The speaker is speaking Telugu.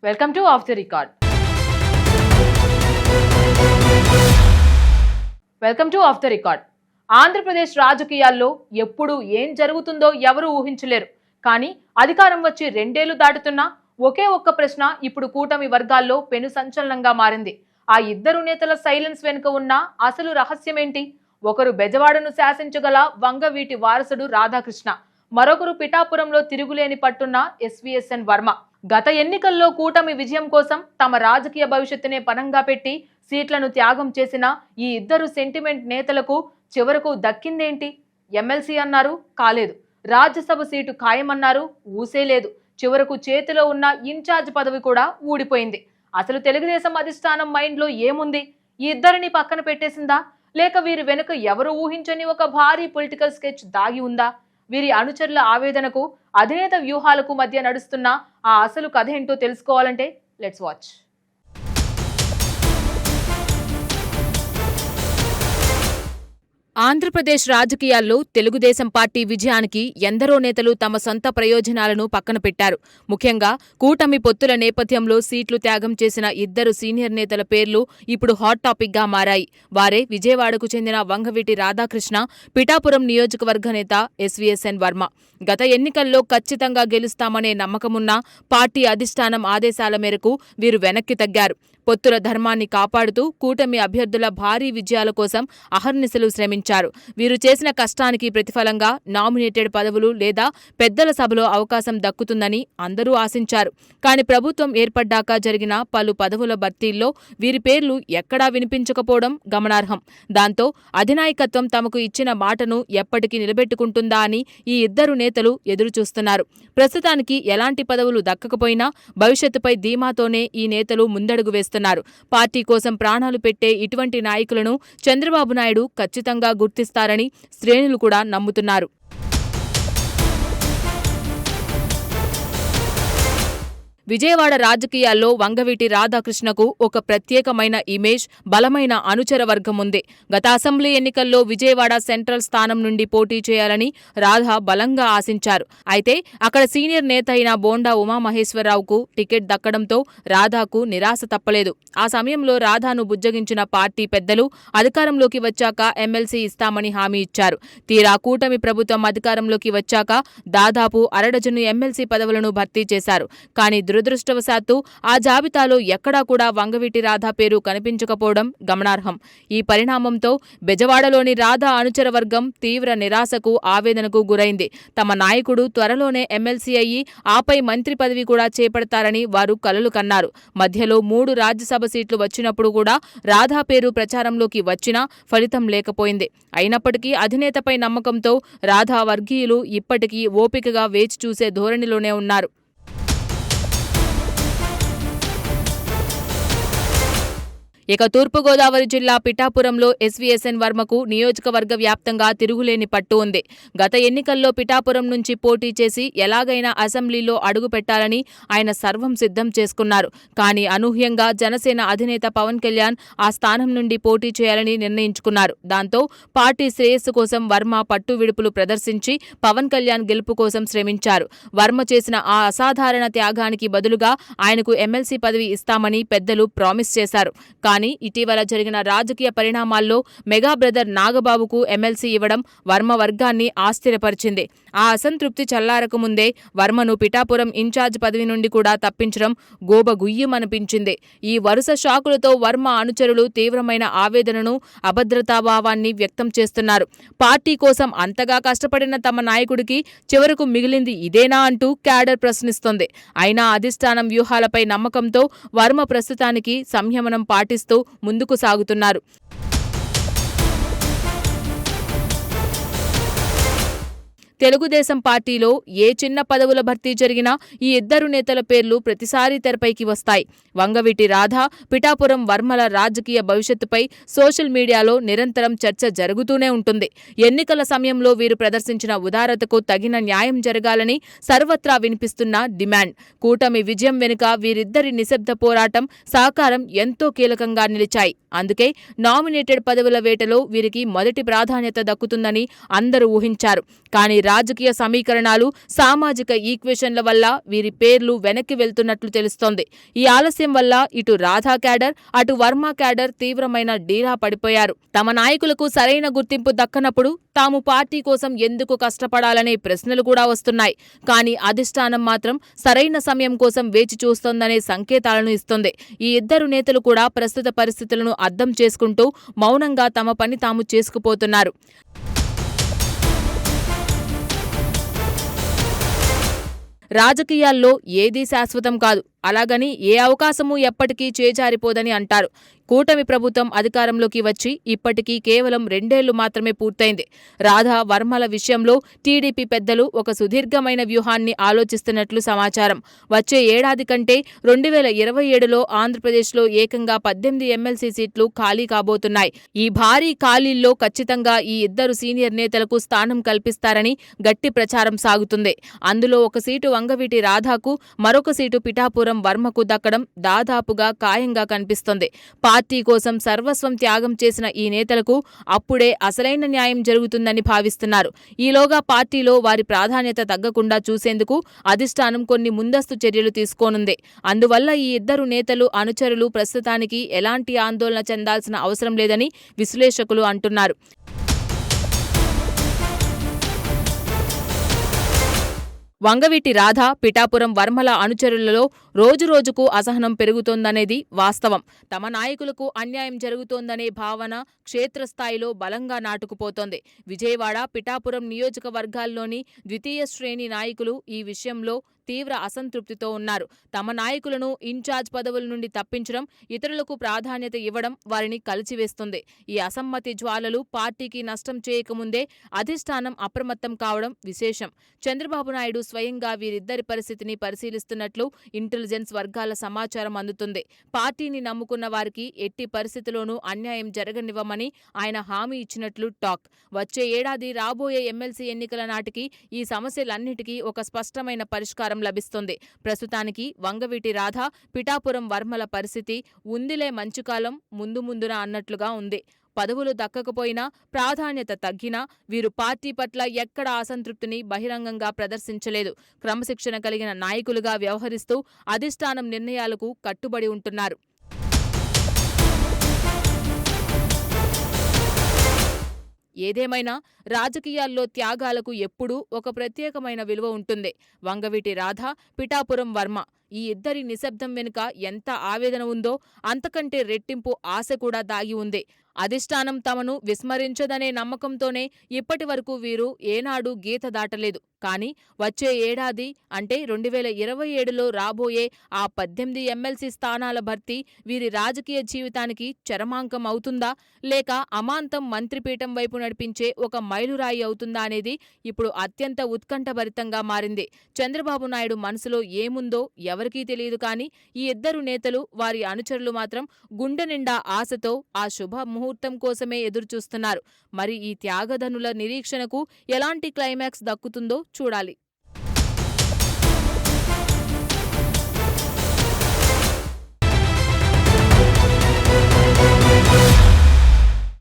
Welcome to of the record. Andhra Pradesh రాజకీయాల్లో ఎప్పుడు ఏం జరుగుతుందో ఎవరూ ఊహించలేరు. కానీ అధికారం వచ్చి 2 ఏళ్లు దాటుతున్నా ఒకే ఒక్క ప్రశ్న ఇప్పుడు కూటమి వర్గాల్లో పెను సంచలనంగా మారింది. ఆ ఇద్దరు నేతల సైలెన్స్ వెనుక ఉన్న అసలు రహస్యమేంటి? ఒకరు బెజవాడను శాసించగల వంగవీటి వారసుడు రాధాకృష్ణ, మరొకరు పిఠాపురంలో తిరుగులేని పట్టున్న ఎస్వీఎస్ఎన్ వర్మ. గత ఎన్నికల్లో కూటమి విజయం కోసం తమ రాజకీయ భవిష్యత్తునే పణంగా పెట్టి సీట్లను త్యాగం చేసిన ఈ ఇద్దరు సెంటిమెంట్ నేతలకు చివరకు దక్కిందేంటి? ఎమ్మెల్సీ అన్నారు, కాలేదు. రాజ్యసభ సీటు ఖాయమన్నారు, ఊసేలేదు. చివరకు చేతిలో ఉన్న ఇన్ఛార్జ్ పదవి కూడా ఊడిపోయింది. అసలు తెలుగుదేశం అధిష్టానం మైండ్లో ఏముంది? ఈ ఇద్దరిని పక్కన పెట్టేసిందా, లేక వీరి వెనుక ఎవరు ఊహించని ఒక భారీ పొలిటికల్ స్కెచ్ దాగి ఉందా? వీరి అనుచరుల ఆవేదనకు, అధినేత వ్యూహాలకు మధ్య నడుస్తున్న ఆ అసలు కథ ఏంటో తెలుసుకోవాలంటే లెట్స్ వాచ్. ఆంధ్రప్రదేశ్ రాజకీయాల్లో తెలుగుదేశం పార్టీ విజయానికి ఎందరో నేతలు తమ సొంత ప్రయోజనాలను పక్కన పెట్టారు. ముఖ్యంగా కూటమి పొత్తుల నేపథ్యంలో సీట్లు త్యాగం చేసిన ఇద్దరు సీనియర్ నేతల పేర్లు ఇప్పుడు హాట్ టాపిక్ గా మారాయి. వారే విజయవాడకు చెందిన వంగవీటి రాధాకృష్ణ, పిఠాపురం నియోజకవర్గ నేత ఎస్వీఎస్ఎన్ వర్మ. గత ఎన్నికల్లో ఖచ్చితంగా గెలుస్తామనే నమ్మకమున్న పార్టీ అధిష్టానం ఆదేశాల మేరకు వీరు వెనక్కి తగ్గారు. పొత్తుల ధర్మాన్ని కాపాడుతూ కూటమి అభ్యర్థుల భారీ విజయాల కోసం అహర్నిశలు శ్రమించారు. వీరు చేసిన కష్టానికి ప్రతిఫలంగా నామినేటెడ్ పదవులు లేదా పెద్దల సభలో అవకాశం దక్కుతుందని అందరూ ఆశించారు. కానీ ప్రభుత్వం ఏర్పడ్డాక జరిగిన పలు పదవుల భర్తీల్లో వీరి పేర్లు ఎక్కడా వినిపించకపోవడం గమనార్హం. దాంతో అధినాయకత్వం తమకు ఇచ్చిన మాటను ఎప్పటికీ నిలబెట్టుకుంటుందా అని ఈ ఇద్దరు నేతలు ఎదురుచూస్తున్నారు. ప్రస్తుతానికి ఎలాంటి పదవులు దక్కకపోయినా భవిష్యత్తుపై ధీమాతోనే ఈ నేతలు ముందడుగు వేస్తున్నారు. పార్టీ కోసం ప్రాణాలు పెట్టే ఇటువంటి నాయకులను చంద్రబాబు నాయుడు ఖచ్చితంగా గుర్తిస్తారని శ్రేణులు కూడా నమ్ముతున్నారు. విజయవాడ రాజకీయాల్లో వంగవీటి రాధాకృష్ణకు ఒక ప్రత్యేకమైన ఇమేజ్, బలమైన అనుచర వర్గం ఉంది. గత అసెంబ్లీ ఎన్నికల్లో విజయవాడ సెంట్రల్ స్థానం నుండి పోటీ చేయాలని రాధా బలంగా ఆశించారు. అయితే అక్కడ సీనియర్ నేత అయిన బోండా ఉమామహేశ్వరరావుకు టికెట్ దక్కడంతో రాధాకు నిరాశ తప్పలేదు. ఆ సమయంలో రాధాను బుజ్జగించిన పార్టీ పెద్దలు అధికారంలోకి వచ్చాక ఎమ్మెల్సీ ఇస్తామని హామీ ఇచ్చారు. తీరా కూటమి ప్రభుత్వం అధికారంలోకి వచ్చాక దాదాపు అరడజను ఎమ్మెల్సీ పదవులను భర్తీ చేశారు. కానీ దురదృష్టవశాత్తు ఆ జాబితాలో ఎక్కడా కూడా వంగవీటి రాధా పేరు కనిపించకపోవడం గమనార్హం. ఈ పరిణామంతో బెజవాడలోని రాధా అనుచర వర్గం తీవ్ర నిరాశకు, ఆవేదనకు గురైంది. తమ నాయకుడు త్వరలోనే ఎమ్మెల్సీ అయ్యి ఆపై మంత్రి పదవి కూడా చేపడతారని వారు కలలు కన్నారు. మధ్యలో 3 రాజ్యసభ సీట్లు వచ్చినప్పుడు కూడా రాధా పేరు ప్రచారంలోకి వచ్చినా ఫలితం లేకపోయింది. అయినప్పటికీ అధినేతపై నమ్మకంతో రాధా వర్గీయులు ఇప్పటికీ ఓపికగా వేచి చూసే ధోరణిలోనే ఉన్నారు. ఇక తూర్పుగోదావరి జిల్లా పిఠాపురంలో ఎస్వీఎస్ఎన్ వర్మకు నియోజకవర్గ వ్యాప్తంగా తిరుగులేని పట్టు ఉంది. గత ఎన్నికల్లో పిఠాపురం నుంచి పోటీ చేసి ఎలాగైనా అసెంబ్లీలో అడుగు పెట్టాలని ఆయన సర్వం సిద్ధం చేసుకున్నారు. కానీ అనూహ్యంగా జనసేన అధినేత పవన్ కళ్యాణ్ ఆ స్థానం నుండి పోటీ చేయాలని నిర్ణయించుకున్నారు. దాంతో పార్టీ శ్రేయస్సు కోసం వర్మ పట్టు విడుపులు ప్రదర్శించి పవన్ కళ్యాణ్ గెలుపు కోసం శ్రమించారు. వర్మ చేసిన ఆ అసాధారణ త్యాగానికి బదులుగా ఆయనకు ఎమ్మెల్సీ పదవి ఇస్తామని పెద్దలు ప్రామిస్ చేశారు. కానీ ఇటీవల జరిగిన రాజకీయ పరిణామాల్లో మెగా బ్రదర్ నాగబాబుకు ఎమ్మెల్సీ ఇవ్వడం వర్మ వర్గాన్ని ఆశ్చర్యపరిచింది. ఆ అసంతృప్తి చల్లారకముందే వర్మను పిఠాపురం ఇన్ఛార్జ్ పదవి నుండి కూడా తప్పించడం గోబగుయ్యమనిపించింది. ఈ వరుస షాకులతో వర్మ అనుచరులు తీవ్రమైన ఆవేదనను, అభద్రతాభావాన్ని వ్యక్తం చేస్తున్నారు. పార్టీ కోసం అంతగా కష్టపడిన తమ నాయకుడికి చివరకు మిగిలింది ఇదేనా అంటూ క్యాడర్ ప్రశ్నిస్తోంది. అయినా అధిష్టానం వ్యూహాలపై నమ్మకంతో వర్మ ప్రస్తుతానికి సంయమనం పాటిస్తూ ముందుకు సాగుతున్నారు. తెలుగుదేశం పార్టీలో ఏ చిన్న పదవుల భర్తీ జరిగినా ఈ ఇద్దరు నేతల పేర్లు ప్రతిసారి తెరపైకి వస్తాయి. వంగవీటి రాధా, పిఠాపురం వర్మల రాజకీయ భవిష్యత్తుపై సోషల్ మీడియాలో నిరంతరం చర్చ జరుగుతూనే ఉంటుంది. ఎన్నికల సమయంలో వీరు ప్రదర్శించిన ఉదారతకు తగిన న్యాయం జరగాలని సర్వత్రా వినిపిస్తున్న డిమాండ్. కూటమి విజయం వెనుక వీరిద్దరి నిశ్శబ్ద పోరాటం, సహకారం ఎంతో కీలకంగా నిలిచాయి. అందుకే నామినేటెడ్ పదవుల వేటలో వీరికి మొదటి ప్రాధాన్యత దక్కుతుందని అందరూ ఊహించారు. కానీ రాజకీయ సమీకరణాలు, సామాజిక ఈక్వేషన్ల వల్ల వీరి పేర్లు వెనక్కి వెళ్తున్నట్లు తెలుస్తోంది. ఈ ఆలస్యం వల్ల ఇటు రాధా క్యాడర్, అటు వర్మ క్యాడర్ తీవ్రమైన డీలా పడిపోయారు. తమ నాయకులకు సరైన గుర్తింపు దక్కనప్పుడు తాము పార్టీ కోసం ఎందుకు కష్టపడాలనే ప్రశ్నలు కూడా వస్తున్నాయి. కానీ అధిష్టానం మాత్రం సరైన సమయం కోసం వేచి చూస్తోందనే సంకేతాలను ఇస్తోంది. ఈ ఇద్దరు నేతలు కూడా ప్రస్తుత పరిస్థితులను అర్థం చేసుకుంటూ మౌనంగా తమ పని తాము చేసుకుపోతున్నారు. రాజకీయాల్లో ఏదీ శాశ్వతం కాదు. అలాగని ఏ అవకాశమూ ఎప్పటికీ చేజారిపోదని అంటారు. కూటమి ప్రభుత్వం అధికారంలోకి వచ్చి ఇప్పటికీ కేవలం 2 ఏళ్లు మాత్రమే పూర్తయింది. రాధా, వర్మల విషయంలో టీడీపీ పెద్దలు ఒక సుదీర్ఘమైన వ్యూహాన్ని ఆలోచిస్తున్నట్లు సమాచారం. వచ్చే ఏడాది కంటే 2027లో ఆంధ్రప్రదేశ్లో ఏకంగా 18 ఎమ్మెల్సీ సీట్లు ఖాళీ కాబోతున్నాయి. ఈ భారీ ఖాళీల్లో ఖచ్చితంగా ఈ ఇద్దరు సీనియర్ నేతలకు స్థానం కల్పిస్తారని గట్టి ప్రచారం సాగుతుంది. అందులో ఒక సీటు వంగవీటి రాధాకు, మరొక సీటు పిఠాపురం వర్మకు దక్కడం దాదాపుగా ఖాయంగా కనిపిస్తోంది. పార్టీ కోసం సర్వస్వం త్యాగం చేసిన ఈ నేతలకు అప్పుడే అసలైన న్యాయం జరుగుతుందని భావిస్తున్నారు. ఈలోగా పార్టీలో వారి ప్రాధాన్యత తగ్గకుండా చూసేందుకు అధిష్టానం కొన్ని ముందస్తు చర్యలు తీసుకోనుంది. అందువల్ల ఈ ఇద్దరు నేతలు, అనుచరులు ప్రస్తుతానికి ఎలాంటి ఆందోళన చెందాల్సిన అవసరం లేదని విశ్లేషకులు అంటున్నారు. వంగవీటి రాధ, పిఠాపురం వర్మల అనుచరులలో రోజురోజుకు అసహనం పెరుగుతోందనేది వాస్తవం. తమ నాయకులకు అన్యాయం జరుగుతోందనే భావన క్షేత్రస్థాయిలో బలంగా నాటుకుపోతోంది. విజయవాడ, పిఠాపురం నియోజకవర్గాల్లోని ద్వితీయ శ్రేణి నాయకులు ఈ విషయంలో తీవ్ర అసంతృప్తితో ఉన్నారు. తమ నాయకులను ఇన్ఛార్జ్ పదవుల నుండి తప్పించడం, ఇతరులకు ప్రాధాన్యత ఇవ్వడం వారిని కలిచివేస్తుంది. ఈ అసమ్మతి జ్వాలలు పార్టీకి నష్టం చేయకముందే అధిష్టానం అప్రమత్తం కావడం విశేషం. చంద్రబాబు నాయుడు స్వయంగా వీరిద్దరి పరిస్థితిని పరిశీలిస్తున్నట్లు ఇంటెలిజెన్స్ వర్గాల సమాచారం అందుతుంది. పార్టీని నమ్ముకున్న వారికి ఎట్టి పరిస్థితిలోనూ అన్యాయం జరగనివ్వమని ఆయన హామీ ఇచ్చినట్లు టాక్. వచ్చే ఏడాది రాబోయే ఎమ్మెల్సీ ఎన్నికల నాటికి ఈ సమస్యలన్నిటికీ ఒక స్పష్టమైన పరిష్కారం లభిస్తుంది. ప్రస్తుతానికి వంగవీటి రాధ, పిఠాపురం వర్మల పరిస్థితి ఉందిలే మంచుకాలం ముందు ముందున అన్నట్లుగా ఉంది. పదవులు దక్కకపోయినా, ప్రాధాన్యత తగ్గినా వీరు పార్టీ పట్ల ఎక్కడా అసంతృప్తిని బహిరంగంగా ప్రదర్శించలేదు. క్రమశిక్షణ కలిగిన నాయకులుగా వ్యవహరిస్తూ అధిష్టానం నిర్ణయాలకు కట్టుబడి ఉంటున్నారు. ఏదేమైనా రాజకీయాల్లో త్యాగాలకు ఎప్పుడూ ఒక ప్రత్యేకమైన విలువ ఉంటుంది. వంగవీటి రాధ, పిఠాపురం వర్మ ఈ ఇద్దరి నిశ్శబ్దం వెనుక ఎంత ఆవేదన ఉందో అంతకంటే రెట్టింపు ఆశ కూడా దాగి ఉంది. అధిష్టానం తమను విస్మరించదనే నమ్మకంతోనే ఇప్పటి వరకు వీరు ఏనాడూ గీత దాటలేదు. కానీ వచ్చే ఏడాది అంటే 2027లో రాబోయే ఆ 18 ఎమ్మెల్సీ స్థానాల భర్తీ వీరి రాజకీయ జీవితానికి చరమాంకం అవుతుందా, లేక అమాంతం మంత్రిపీఠం వైపు నడిపించే ఒక మైలురాయి అవుతుందా అనేది ఇప్పుడు అత్యంత ఉత్కంఠభరితంగా మారింది. చంద్రబాబు నాయుడు మనసులో ఏముందో ఎవరికీ తెలియదు. కానీ ఈ ఇద్దరు నేతలు, వారి అనుచరులు మాత్రం గుండె నిండా ఆశతో ఆ శుభ ముహూర్తం కోసమే ఎదురుచూస్తున్నారు. మరి ఈ త్యాగధనుల నిరీక్షణకు ఎలాంటి క్లైమాక్స్ దక్కుతుందో చూడాలి.